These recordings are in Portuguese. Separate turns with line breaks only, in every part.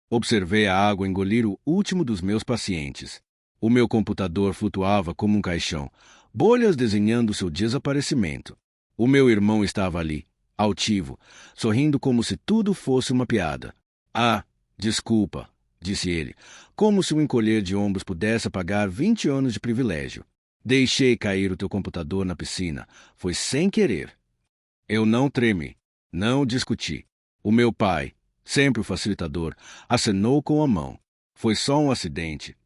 Observei a água engolir o último dos meus pacientes. O meu computador flutuava como um caixão, bolhas desenhando seu desaparecimento. O meu irmão estava ali, altivo, sorrindo como se tudo fosse uma piada. Ah, desculpa, disse ele, como se um encolher de ombros pudesse apagar 20 anos de privilégio. Deixei cair o teu computador na piscina. Foi sem querer. Eu não tremi, não discuti. O meu pai, sempre o facilitador, acenou com a mão. Foi só um acidente.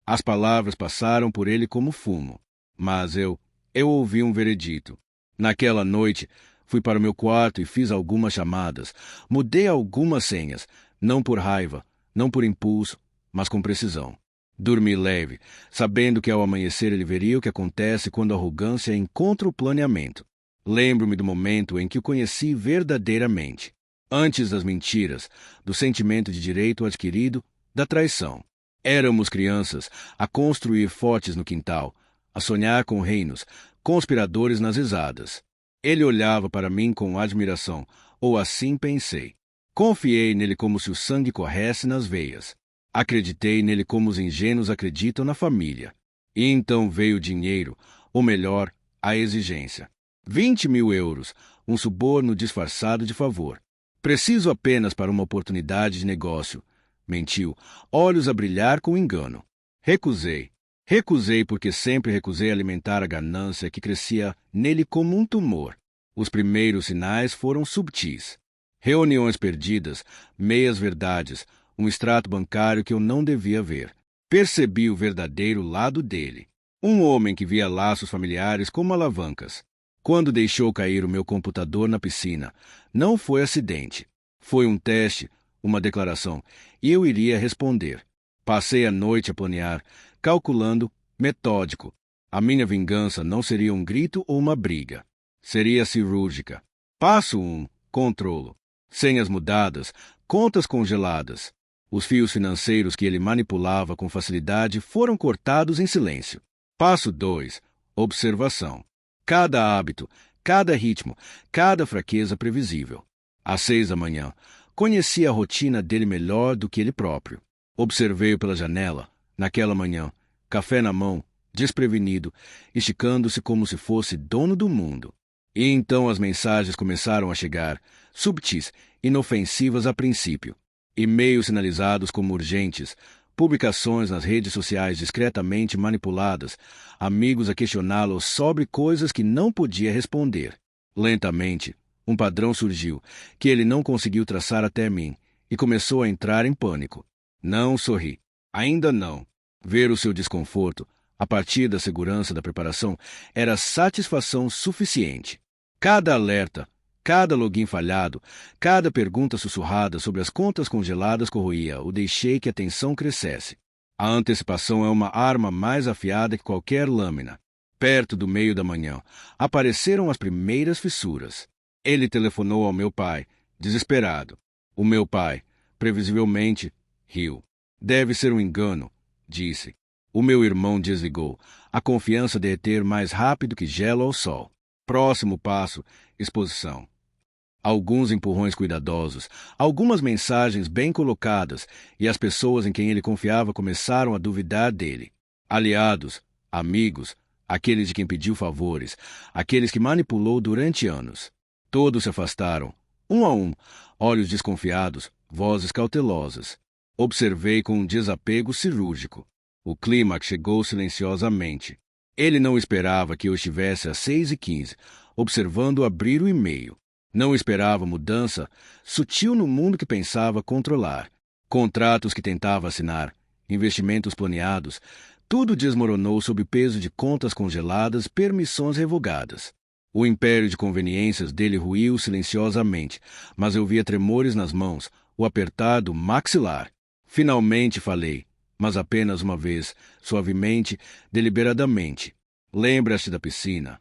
As palavras passaram por ele como fumo. Mas eu ouvi um veredito. Naquela noite, fui para o meu quarto e fiz algumas chamadas. Mudei algumas senhas, não por raiva, não por impulso, mas com precisão. Dormi leve, sabendo que ao amanhecer ele veria o que acontece quando a arrogância encontra o planeamento. Lembro-me do momento em que o conheci verdadeiramente. Antes das mentiras, do sentimento de direito adquirido, da traição. Éramos crianças, a construir fortes no quintal, a sonhar com reinos, conspiradores nas risadas. Ele olhava para mim com admiração, ou assim pensei. Confiei nele como se o sangue corresse nas veias. Acreditei nele como os ingênuos acreditam na família. E então veio o dinheiro, ou melhor, a exigência. 20.000 euros, um suborno disfarçado de favor. Preciso apenas para uma oportunidade de negócio. Mentiu, olhos a brilhar com engano. Recusei. Recusei porque sempre recusei alimentar a ganância que crescia nele como um tumor. Os primeiros sinais foram subtis. Reuniões perdidas, meias-verdades, um extrato bancário que eu não devia ver. Percebi o verdadeiro lado dele. Um homem que via laços familiares como alavancas. Quando deixou cair o meu computador na piscina, não foi acidente. Foi um teste, uma declaração, e eu iria responder. Passei a noite a planear, calculando, metódico. A minha vingança não seria um grito ou uma briga. Seria cirúrgica. Passo 1. Controlo. Senhas mudadas, contas congeladas. Os fios financeiros que ele manipulava com facilidade foram cortados em silêncio. Passo 2. Observação. Cada hábito, cada ritmo, cada fraqueza previsível. Às 6 da manhã, conheci a rotina dele melhor do que ele próprio. Observei-o pela janela, naquela manhã, café na mão, desprevenido, esticando-se como se fosse dono do mundo. E então as mensagens começaram a chegar, subtis, inofensivas a princípio. E-mails sinalizados como urgentes, publicações nas redes sociais discretamente manipuladas, amigos a questioná-lo sobre coisas que não podia responder. Lentamente, um padrão surgiu, que ele não conseguiu traçar até mim, e começou a entrar em pânico. Não sorri. Ainda não. Ver o seu desconforto, a partir da segurança da preparação, era satisfação suficiente. Cada alerta, cada login falhado, cada pergunta sussurrada sobre as contas congeladas corroía o deixei que a tensão crescesse. A antecipação é uma arma mais afiada que qualquer lâmina. Perto do meio da manhã, apareceram as primeiras fissuras. Ele telefonou ao meu pai, desesperado. O meu pai, previsivelmente, riu. Deve ser um engano, disse. O meu irmão desligou. A confiança derreter mais rápido que gelo ao sol. Próximo passo, exposição. Alguns empurrões cuidadosos, algumas mensagens bem colocadas, e as pessoas em quem ele confiava começaram a duvidar dele. Aliados, amigos, aqueles de quem pediu favores, aqueles que manipulou durante anos. Todos se afastaram, um a um, olhos desconfiados, vozes cautelosas. Observei com um desapego cirúrgico. O clímax chegou silenciosamente. Ele não esperava que eu estivesse às 6h15, observando abrir o e-mail. Não esperava mudança sutil no mundo que pensava controlar. Contratos que tentava assinar, investimentos planeados, tudo desmoronou sob o peso de contas congeladas, permissões revogadas. O império de conveniências dele ruiu silenciosamente, mas eu via tremores nas mãos, o apertar do maxilar. Finalmente falei, mas apenas uma vez, suavemente, deliberadamente. Lembra-te da piscina.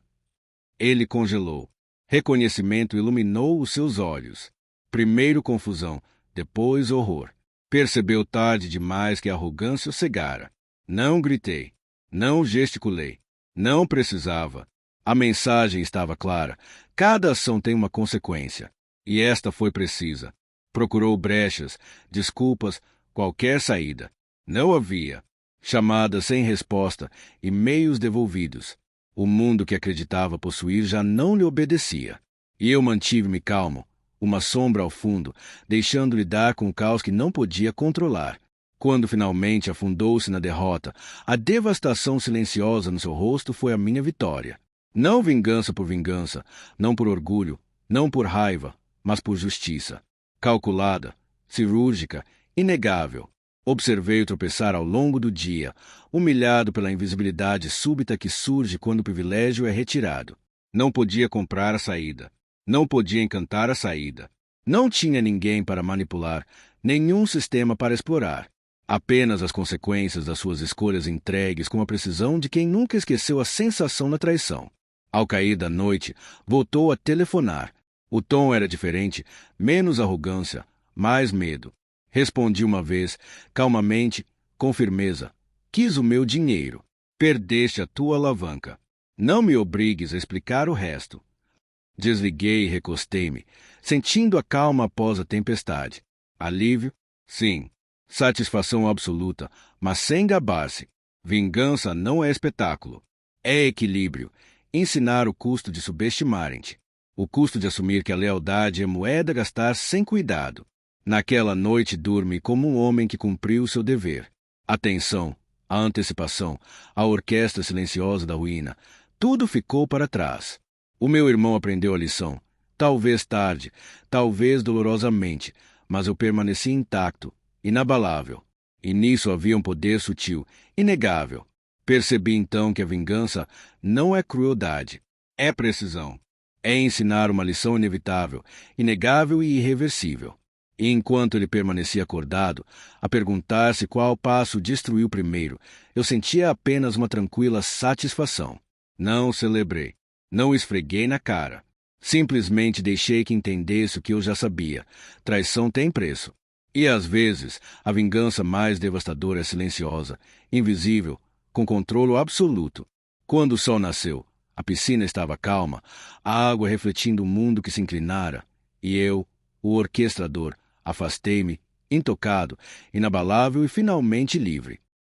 Ele congelou. Reconhecimento iluminou os seus olhos. Primeiro confusão, depois horror. Percebeu tarde demais que a arrogância o cegara. Não gritei, não gesticulei, não precisava. A mensagem estava clara. Cada ação tem uma consequência. E esta foi precisa. Procurou brechas, desculpas, qualquer saída. Não havia. Chamadas sem resposta, e-mails devolvidos. O mundo que acreditava possuir já não lhe obedecia. E eu mantive-me calmo, uma sombra ao fundo, deixando lidar com o caos que não podia controlar. Quando finalmente afundou-se na derrota, a devastação silenciosa no seu rosto foi a minha vitória. Não vingança por vingança, não por orgulho, não por raiva, mas por justiça. Calculada, cirúrgica, inegável. Observei-o tropeçar ao longo do dia, humilhado pela invisibilidade súbita que surge quando o privilégio é retirado. Não podia comprar a saída. Não podia encantar a saída. Não tinha ninguém para manipular, nenhum sistema para explorar. Apenas as consequências das suas escolhas entregues com a precisão de quem nunca esqueceu a sensação da traição. Ao cair da noite, voltou a telefonar. O tom era diferente, menos arrogância, mais medo. Respondi uma vez, calmamente, com firmeza. Quis o meu dinheiro. Perdeste a tua alavanca. Não me obrigues a explicar o resto. Desliguei e recostei-me, sentindo a calma após a tempestade. Alívio? Sim. Satisfação absoluta, mas sem gabar-se. Vingança não é espetáculo. É equilíbrio. Ensinar o custo de subestimarem-te. O custo de assumir que a lealdade é moeda a gastar sem cuidado. Naquela noite dormi como um homem que cumpriu seu dever. A tensão, a antecipação, a orquestra silenciosa da ruína, tudo ficou para trás. O meu irmão aprendeu a lição. Talvez tarde, talvez dolorosamente, mas eu permaneci intacto, inabalável. E nisso havia um poder sutil, inegável. Percebi então que a vingança não é crueldade, é precisão. É ensinar uma lição inevitável, inegável e irreversível. E enquanto ele permanecia acordado, a perguntar-se qual passo destruiu primeiro, eu sentia apenas uma tranquila satisfação. Não celebrei. Não esfreguei na cara. Simplesmente deixei que entendesse o que eu já sabia. Traição tem preço. E às vezes, a vingança mais devastadora é silenciosa, invisível, com controle absoluto. Quando o sol nasceu, a piscina estava calma, a água refletindo o mundo que se inclinara, e eu, o orquestrador, afastei-me, intocado, inabalável e finalmente livre.